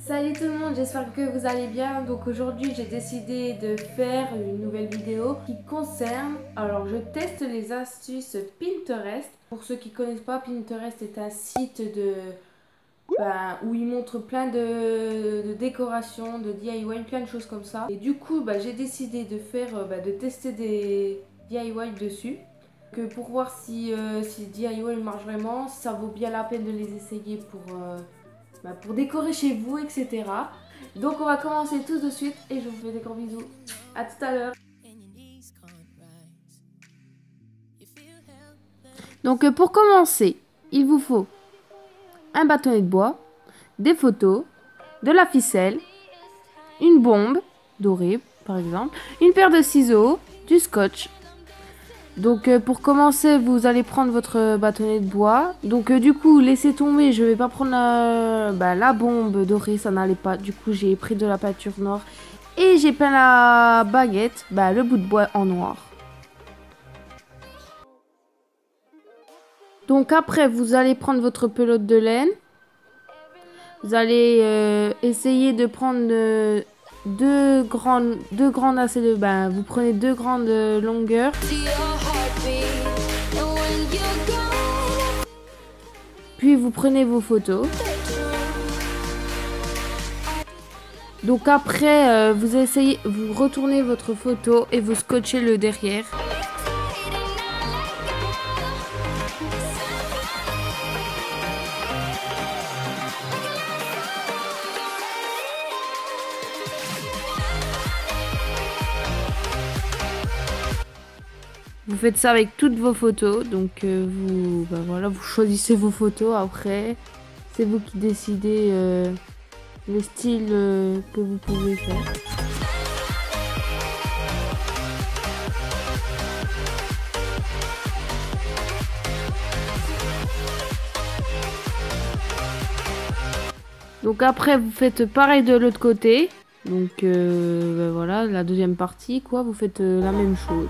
Salut tout le monde, j'espère que vous allez bien. Donc aujourd'hui j'ai décidé de faire une nouvelle vidéo qui concerne, alors je teste les astuces Pinterest. Pour ceux qui connaissent pas, Pinterest est un site où il montre plein de décorations, de DIY, plein de choses comme ça. Et du coup j'ai décidé de de tester des DIY dessus. Pour voir si DIY marche vraiment, si ça vaut bien la peine de les essayer pour décorer chez vous, etc. Donc on va commencer tout de suite et je vous fais des gros bisous. À tout à l'heure. Donc pour commencer, il vous faut un bâtonnet de bois, des photos, de la ficelle, une bombe dorée par exemple, une paire de ciseaux, du scotch. Donc pour commencer, vous allez prendre votre bâtonnet de bois. Donc du coup, laissez tomber, je vais pas prendre la bombe dorée, ça n'allait pas. Du coup, j'ai pris de la peinture noire et j'ai peint la baguette, le bout de bois en noir. Donc après, vous allez prendre votre pelote de laine. Vous allez essayer de prendre deux grandes assez de vous prenez deux grandes longueurs. Puis vous prenez vos photos. Donc après, vous retournez votre photo et vous scotchez le derrière. Vous faites ça avec toutes vos photos, donc vous choisissez vos photos après. C'est vous qui décidez le style que vous pouvez faire. Donc après vous faites pareil de l'autre côté. Donc voilà, la deuxième partie quoi, vous faites la même chose.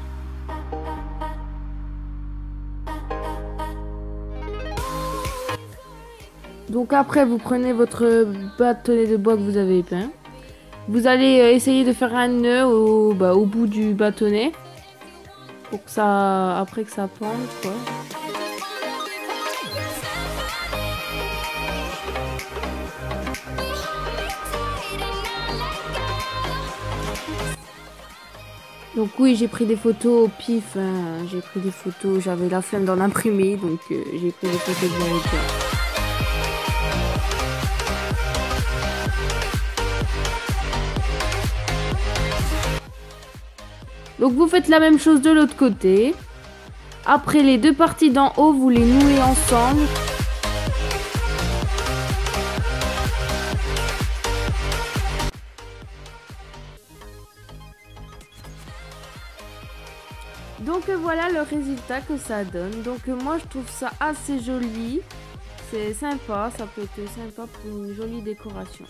Donc après, vous prenez votre bâtonnet de bois que vous avez peint. Vous allez essayer de faire un nœud au bout du bâtonnet. Pour que ça pende, quoi. Donc oui, j'ai pris des photos au pif. J'ai pris des photos, j'avais la flemme d'en imprimer. Donc j'ai pris des photos de la hauteur. Donc vous faites la même chose de l'autre côté. Après les deux parties d'en haut, vous les nouez ensemble. Donc voilà le résultat que ça donne. Donc moi je trouve ça assez joli. C'est sympa, ça peut être sympa pour une jolie décoration.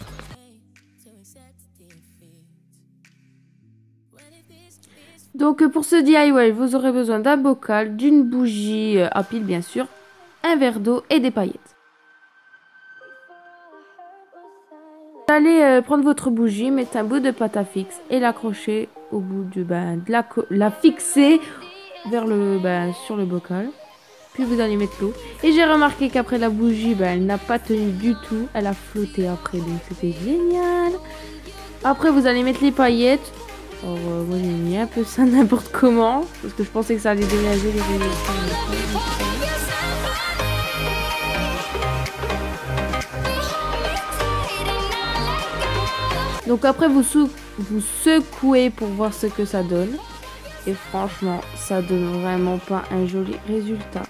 Donc pour ce DIY, vous aurez besoin d'un bocal, d'une bougie à pile bien sûr, un verre d'eau et des paillettes. Vous allez prendre votre bougie, mettre un bout de pâte à fixe et l'accrocher au bout la fixer vers sur le bocal. Puis vous allez mettre l'eau. Et j'ai remarqué qu'après la bougie, elle n'a pas tenu du tout, elle a flotté après, donc c'était génial. Après vous allez mettre les paillettes. Alors moi j'ai mis un peu ça n'importe comment parce que je pensais que ça allait dégager les résultats. Donc après vous secouez pour voir ce que ça donne. Et franchement ça donne vraiment pas un joli résultat.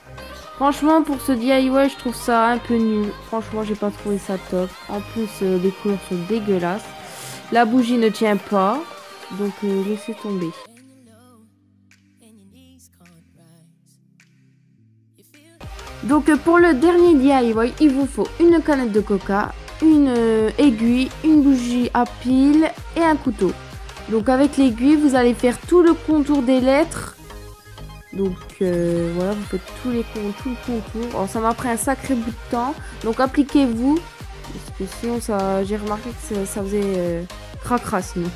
Franchement pour ce DIY je trouve ça un peu nul. Franchement j'ai pas trouvé ça top. En plus les couleurs sont dégueulasses. La bougie ne tient pas. Donc laissez tomber. Donc pour le dernier DIY, il vous faut une canette de coca, une aiguille, une bougie à pile et un couteau. Donc avec l'aiguille, vous allez faire tout le contour des lettres. Donc voilà, vous faites tout le contour. Alors ça m'a pris un sacré bout de temps. Donc appliquez-vous Parce que sinon, j'ai remarqué que ça faisait cracra sinon.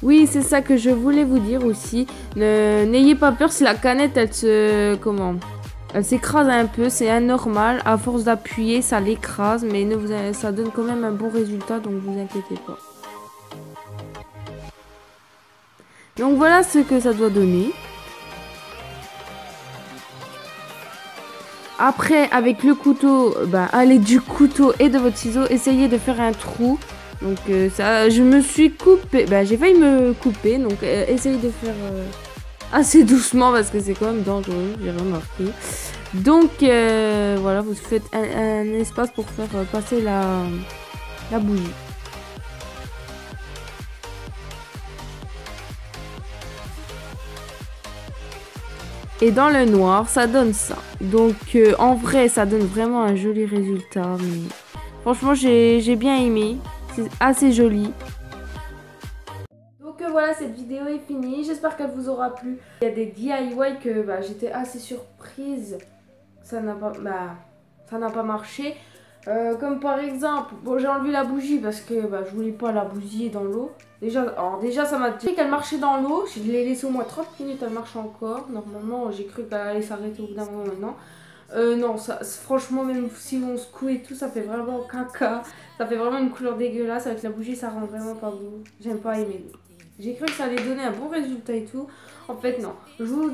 Oui, c'est ça que je voulais vous dire aussi. N'ayez pas peur si la canette, elle s'écrase un peu, c'est anormal. À force d'appuyer, ça l'écrase, mais ça donne quand même un bon résultat, donc vous inquiétez pas. Donc voilà ce que ça doit donner. Après, avec le couteau, à l'aide du couteau et de votre ciseau, essayez de faire un trou. Donc ça, je me suis coupé, j'ai failli me couper, donc essayez de faire assez doucement parce que c'est quand même dangereux, j'ai remarqué. Donc voilà, vous faites un espace pour faire passer la bougie. Et dans le noir, ça donne ça. Donc en vrai, ça donne vraiment un joli résultat. Mais franchement, j'ai bien aimé. C'est assez joli. Donc voilà, cette vidéo est finie. J'espère qu'elle vous aura plu. Il y a des DIY que j'étais assez surprise. Ça n'a pas marché. Comme par exemple, bon, j'ai enlevé la bougie parce que je voulais pas la bousiller dans l'eau. Déjà, ça m'a dit qu'elle marchait dans l'eau. Je l'ai laissée au moins 30 minutes, elle marche encore. Normalement, j'ai cru qu'elle allait s'arrêter au bout d'un moment maintenant. Non, franchement, même si on secoue et tout, ça fait vraiment caca. Ça fait vraiment une couleur dégueulasse. Avec la bougie, ça rend vraiment pas beau. J'aime pas aimer. J'ai cru que ça allait donner un bon résultat et tout. En fait, non. Je vous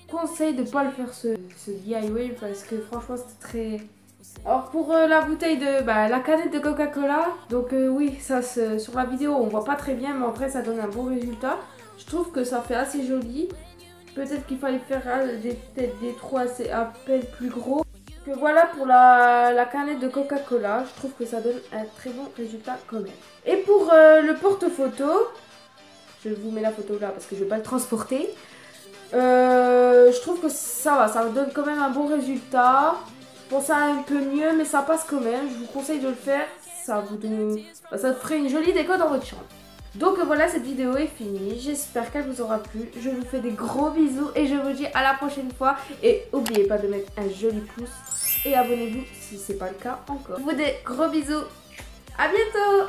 conseille de pas le faire ce DIY parce que franchement, c'était très... Alors pour la bouteille de la canette de Coca-Cola, donc oui, ça sur la vidéo on voit pas très bien, mais en vrai ça donne un bon résultat. Je trouve que ça fait assez joli. Peut-être qu'il fallait faire des trous assez à peine plus gros. Que voilà pour la canette de Coca-Cola, je trouve que ça donne un très bon résultat quand même. Et pour le porte-photo, je vous mets la photo là parce que je vais pas le transporter. Je trouve que ça va, ça donne quand même un bon résultat. Bon, ça un peu mieux, mais ça passe quand même. Je vous conseille de le faire. Ça ferait une jolie déco dans votre chambre. Donc voilà, cette vidéo est finie. J'espère qu'elle vous aura plu. Je vous fais des gros bisous et je vous dis à la prochaine fois. Et n'oubliez pas de mettre un joli pouce et abonnez-vous si ce n'est pas le cas encore. Je vous dis des gros bisous. À bientôt.